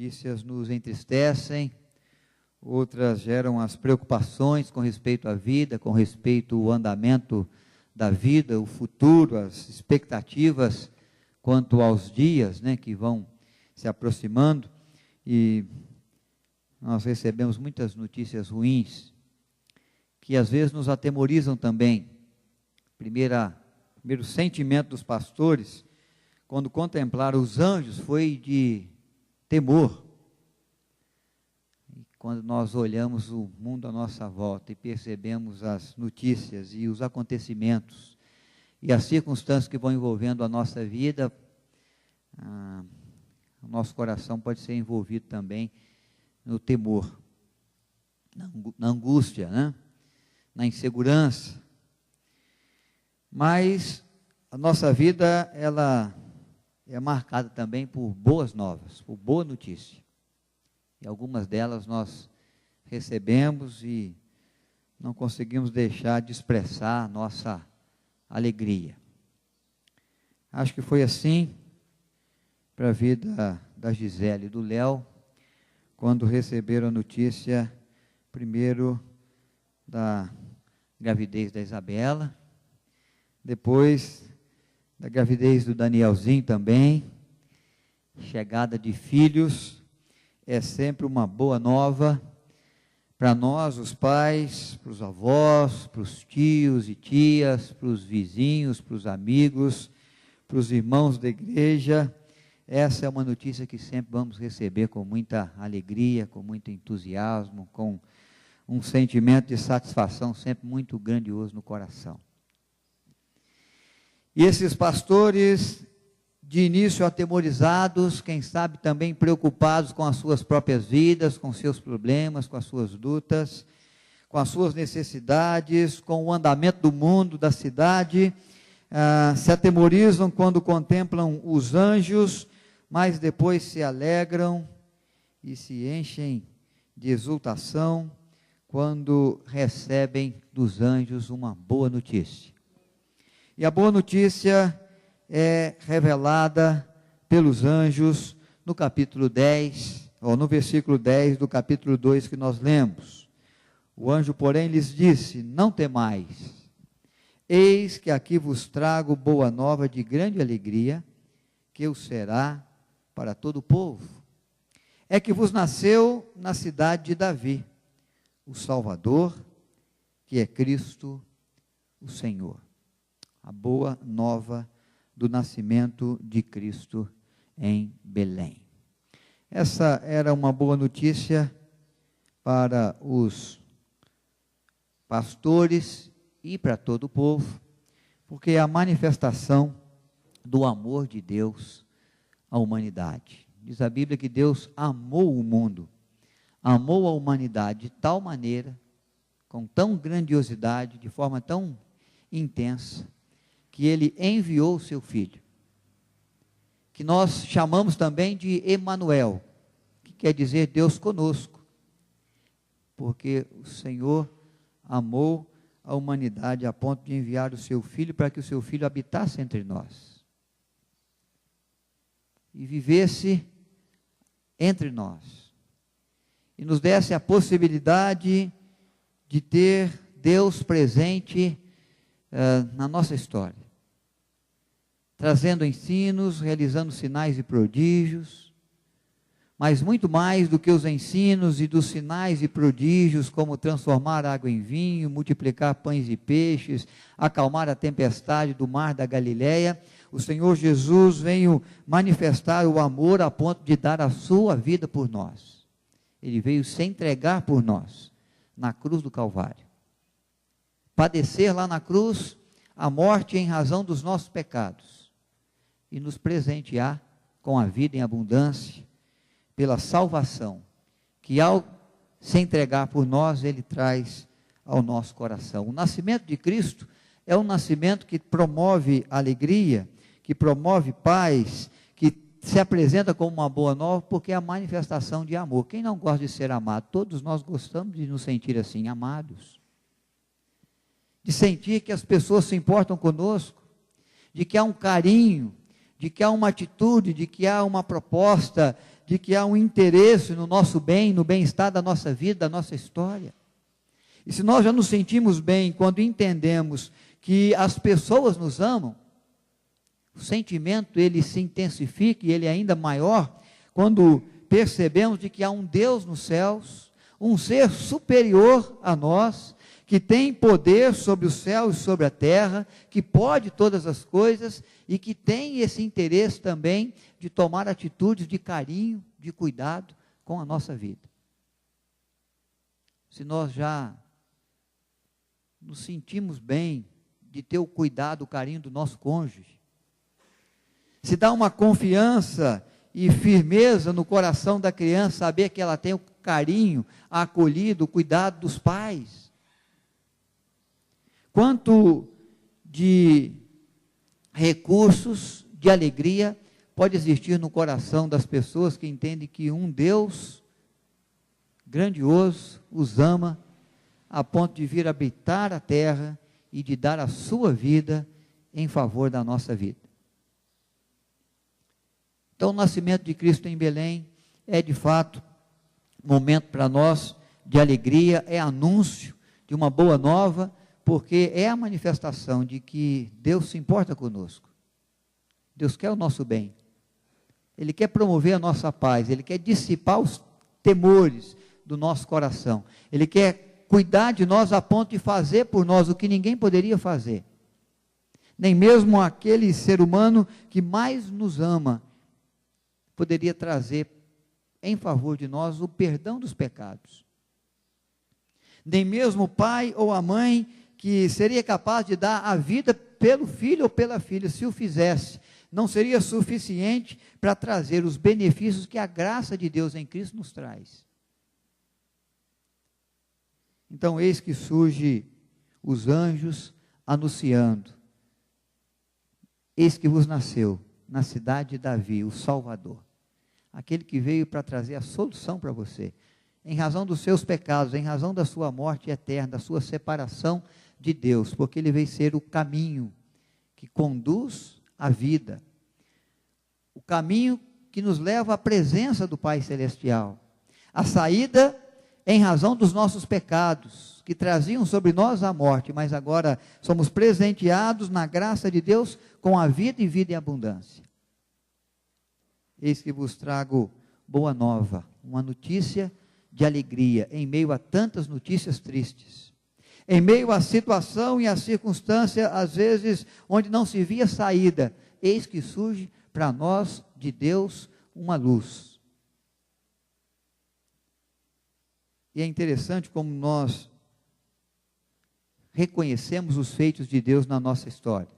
notícias nos entristecem, outras geram as preocupações com respeito à vida, com respeito ao andamento da vida, o futuro, as expectativas quanto aos dias, né, que vão se aproximando, e nós recebemos muitas notícias ruins, que às vezes nos atemorizam também. Primeiro sentimento dos pastores, quando contemplaram os anjos, foi de temor. E quando nós olhamos o mundo à nossa volta e percebemos as notícias e os acontecimentos e as circunstâncias que vão envolvendo a nossa vida, o nosso coração pode ser envolvido também no temor, na angústia, né? Na insegurança. Mas a nossa vida, ela é marcada também por boas novas, por boa notícia. E algumas delas nós recebemos e não conseguimos deixar de expressar nossa alegria. Acho que foi assim para a vida da Gisele e do Léo, quando receberam a notícia, primeiro da gravidez da Isabela, depois da gravidez do Danielzinho também. Chegada de filhos é sempre uma boa nova para nós, os pais, para os avós, para os tios e tias, para os vizinhos, para os amigos, para os irmãos da igreja. Essa é uma notícia que sempre vamos receber com muita alegria, com muito entusiasmo, com um sentimento de satisfação sempre muito grandioso no coração. E esses pastores, de início atemorizados, quem sabe também preocupados com as suas próprias vidas, com seus problemas, com as suas lutas, com as suas necessidades, com o andamento do mundo, da cidade, se atemorizam quando contemplam os anjos, mas depois se alegram e se enchem de exultação quando recebem dos anjos uma boa notícia. E a boa notícia é revelada pelos anjos no capítulo 10, ou no versículo 10 do capítulo 2 que nós lemos. O anjo, porém, lhes disse: não temais, eis que aqui vos trago boa nova de grande alegria, que o será para todo o povo. É que vos nasceu na cidade de Davi o Salvador, que é Cristo o Senhor. A boa nova do nascimento de Cristo em Belém. Essa era uma boa notícia para os pastores e para todo o povo, porque é a manifestação do amor de Deus à humanidade. Diz a Bíblia que Deus amou o mundo, amou a humanidade de tal maneira, com tão grandiosidade, de forma tão intensa, que ele enviou o seu Filho, que nós chamamos também de Emanuel, que quer dizer Deus conosco, porque o Senhor amou a humanidade a ponto de enviar o seu Filho para que o seu Filho habitasse entre nós e vivesse entre nós e nos desse a possibilidade de ter Deus presente na nossa história, trazendo ensinos, realizando sinais e prodígios, mas muito mais do que os ensinos e dos sinais e prodígios, como transformar água em vinho, multiplicar pães e peixes, acalmar a tempestade do mar da Galileia, o Senhor Jesus veio manifestar o amor a ponto de dar a sua vida por nós. Ele veio se entregar por nós, na cruz do Calvário. Padecer lá na cruz a morte em razão dos nossos pecados e nos presentear com a vida em abundância pela salvação que ao se entregar por nós ele traz ao nosso coração. O nascimento de Cristo é um nascimento que promove alegria, que promove paz, que se apresenta como uma boa nova, porque é a manifestação de amor. Quem não gosta de ser amado? Todos nós gostamos de nos sentir assim, amados. De sentir que as pessoas se importam conosco, de que há um carinho, de que há uma atitude, de que há uma proposta, de que há um interesse no nosso bem, no bem-estar da nossa vida, da nossa história. E se nós já nos sentimos bem quando entendemos que as pessoas nos amam, o sentimento ele se intensifica e ele é ainda maior quando percebemos de que há um Deus nos céus, um ser superior a nós, que tem poder sobre o céu e sobre a terra, que pode todas as coisas e que tem esse interesse também de tomar atitudes de carinho, de cuidado com a nossa vida. Se nós já nos sentimos bem de ter o cuidado, o carinho do nosso cônjuge, se dá uma confiança e firmeza no coração da criança, saber que ela tem o carinho, a acolhida, o cuidado dos pais. Quanto de recursos, de alegria, pode existir no coração das pessoas que entendem que um Deus grandioso os ama, a ponto de vir habitar a terra e de dar a sua vida em favor da nossa vida. Então, o nascimento de Cristo em Belém é, de fato, momento para nós de alegria, é anúncio de uma boa nova, porque é a manifestação de que Deus se importa conosco. Deus quer o nosso bem. Ele quer promover a nossa paz, Ele quer dissipar os temores do nosso coração. Ele quer cuidar de nós a ponto de fazer por nós o que ninguém poderia fazer. Nem mesmo aquele ser humano que mais nos ama poderia trazer em favor de nós o perdão dos pecados. Nem mesmo o pai ou a mãe que seria capaz de dar a vida pelo filho ou pela filha, se o fizesse, não seria suficiente para trazer os benefícios que a graça de Deus em Cristo nos traz. Então, eis que surge os anjos anunciando: eis que vos nasceu na cidade de Davi o Salvador, aquele que veio para trazer a solução para você, em razão dos seus pecados, em razão da sua morte eterna, da sua separação de Deus, porque ele veio ser o caminho que conduz à vida, o caminho que nos leva à presença do Pai Celestial, a saída em razão dos nossos pecados, que traziam sobre nós a morte, mas agora somos presenteados na graça de Deus com a vida e vida em abundância. Eis que vos trago boa nova, uma notícia de alegria, em meio a tantas notícias tristes, em meio à situação e à circunstância, às vezes, onde não se via saída, eis que surge para nós, de Deus, uma luz. E é interessante como nós reconhecemos os feitos de Deus na nossa história.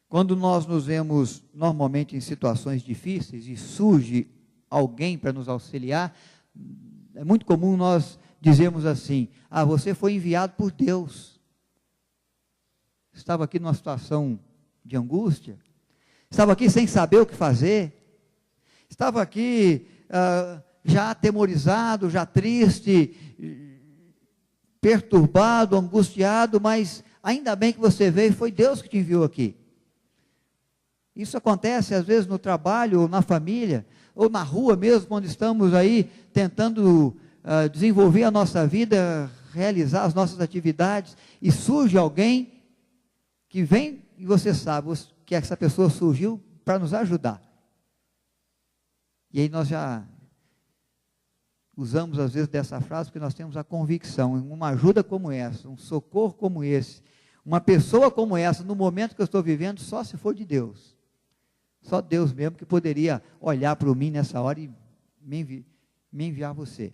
Quando nós nos vemos normalmente em situações difíceis e surge alguém para nos auxiliar, é muito comum nós dizermos assim: ah, você foi enviado por Deus. Estava aqui numa situação de angústia, estava aqui sem saber o que fazer, estava aqui já atemorizado, já triste, perturbado, angustiado, mas ainda bem que você veio, foi Deus que te enviou aqui. Isso acontece às vezes no trabalho, ou na família, ou na rua mesmo, quando estamos aí tentando desenvolver a nossa vida, realizar as nossas atividades, e surge alguém que vem, e você sabe que essa pessoa surgiu para nos ajudar. E aí nós já usamos às vezes dessa frase, porque nós temos a convicção, uma ajuda como essa, um socorro como esse, uma pessoa como essa, no momento que eu estou vivendo, só se for de Deus. Só Deus mesmo que poderia olhar para mim nessa hora e me enviar você.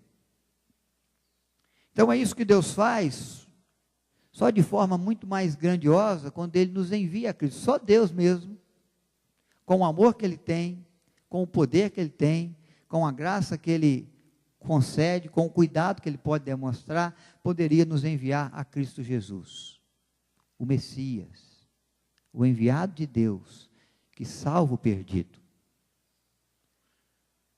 Então é isso que Deus faz, só de forma muito mais grandiosa, quando Ele nos envia a Cristo. Só Deus mesmo, com o amor que Ele tem, com o poder que Ele tem, com a graça que Ele concede, com o cuidado que Ele pode demonstrar, poderia nos enviar a Cristo Jesus, o Messias, o enviado de Deus, que salva o perdido,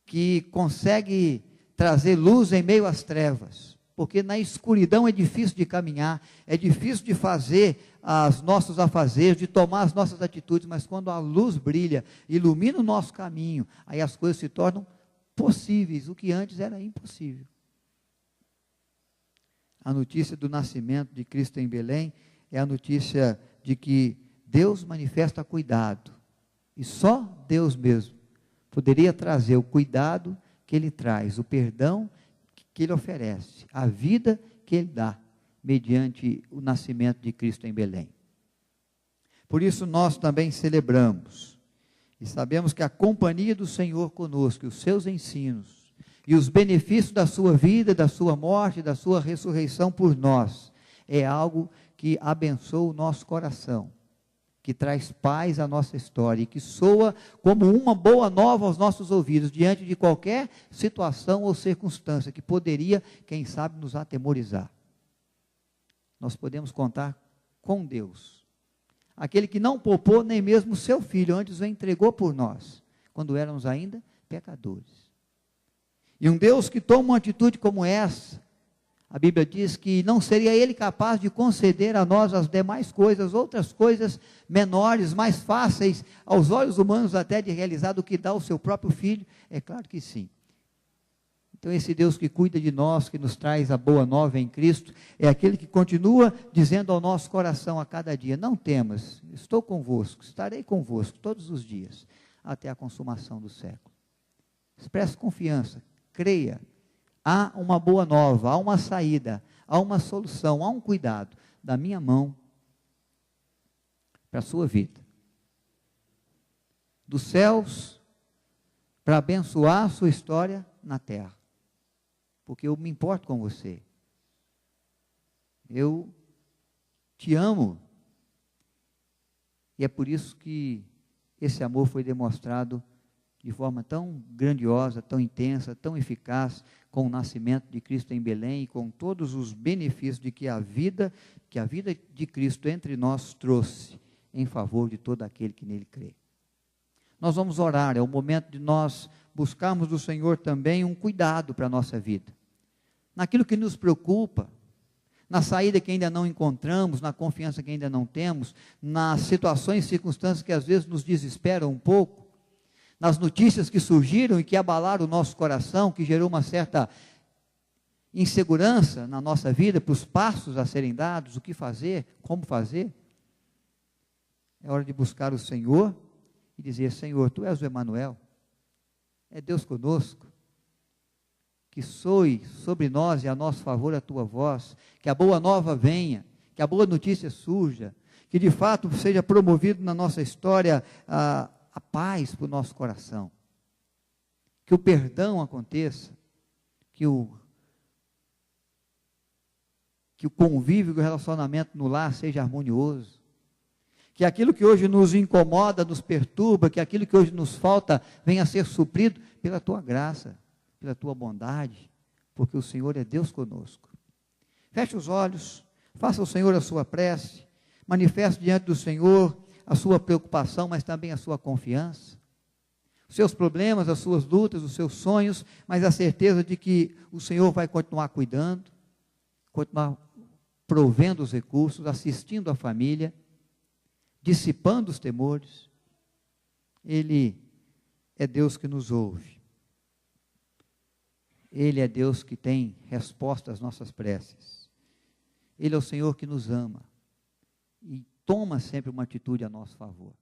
que consegue trazer luz em meio às trevas, porque na escuridão é difícil de caminhar, é difícil de fazer os nossos afazeres, de tomar as nossas atitudes, mas quando a luz brilha, ilumina o nosso caminho, aí as coisas se tornam possíveis, o que antes era impossível. A notícia do nascimento de Cristo em Belém é a notícia de que Deus manifesta cuidado, e só Deus mesmo poderia trazer o cuidado que Ele traz, o perdão que Ele oferece, a vida que Ele dá, mediante o nascimento de Cristo em Belém. Por isso nós também celebramos, e sabemos que a companhia do Senhor conosco, os seus ensinos, e os benefícios da sua vida, da sua morte, da sua ressurreição por nós, é algo que abençoa o nosso coração, que traz paz à nossa história e que soa como uma boa nova aos nossos ouvidos, diante de qualquer situação ou circunstância que poderia, quem sabe, nos atemorizar. Nós podemos contar com Deus, aquele que não poupou nem mesmo o seu Filho, antes o entregou por nós, quando éramos ainda pecadores. E um Deus que toma uma atitude como essa, a Bíblia diz que não seria Ele capaz de conceder a nós as demais coisas, outras coisas menores, mais fáceis aos olhos humanos até de realizar do que dá o seu próprio Filho? É claro que sim. Então esse Deus que cuida de nós, que nos traz a boa nova em Cristo, é aquele que continua dizendo ao nosso coração a cada dia: não temas, estou convosco, estarei convosco todos os dias, até a consumação do século. Expresse confiança, creia. Há uma boa nova, há uma saída, há uma solução, há um cuidado da minha mão para a sua vida. Dos céus para abençoar a sua história na terra. Porque eu me importo com você. Eu te amo. E é por isso que esse amor foi demonstrado de forma tão grandiosa, tão intensa, tão eficaz, com o nascimento de Cristo em Belém e com todos os benefícios de que a vida de Cristo entre nós trouxe em favor de todo aquele que nele crê. Nós vamos orar, é o momento de nós buscarmos do Senhor também um cuidado para a nossa vida, naquilo que nos preocupa, na saída que ainda não encontramos, na confiança que ainda não temos, nas situações e circunstâncias que às vezes nos desesperam um pouco, nas notícias que surgiram e que abalaram o nosso coração, que gerou uma certa insegurança na nossa vida, para os passos a serem dados, o que fazer, como fazer. É hora de buscar o Senhor e dizer: Senhor, Tu és o Emanuel, é Deus conosco, que soe sobre nós e a nosso favor a Tua voz, que a boa nova venha, que a boa notícia surja, que de fato seja promovido na nossa história a paz para o nosso coração, que o perdão aconteça, que o convívio, que o relacionamento no lar seja harmonioso, que aquilo que hoje nos incomoda, nos perturba, que aquilo que hoje nos falta venha a ser suprido pela Tua graça, pela Tua bondade, porque o Senhor é Deus conosco. Feche os olhos, faça ao Senhor a sua prece, manifeste diante do Senhor a sua preocupação, mas também a sua confiança, os seus problemas, as suas lutas, os seus sonhos, mas a certeza de que o Senhor vai continuar cuidando, continuar provendo os recursos, assistindo a família, dissipando os temores. Ele é Deus que nos ouve. Ele é Deus que tem resposta às nossas preces. Ele é o Senhor que nos ama e toma sempre uma atitude a nosso favor.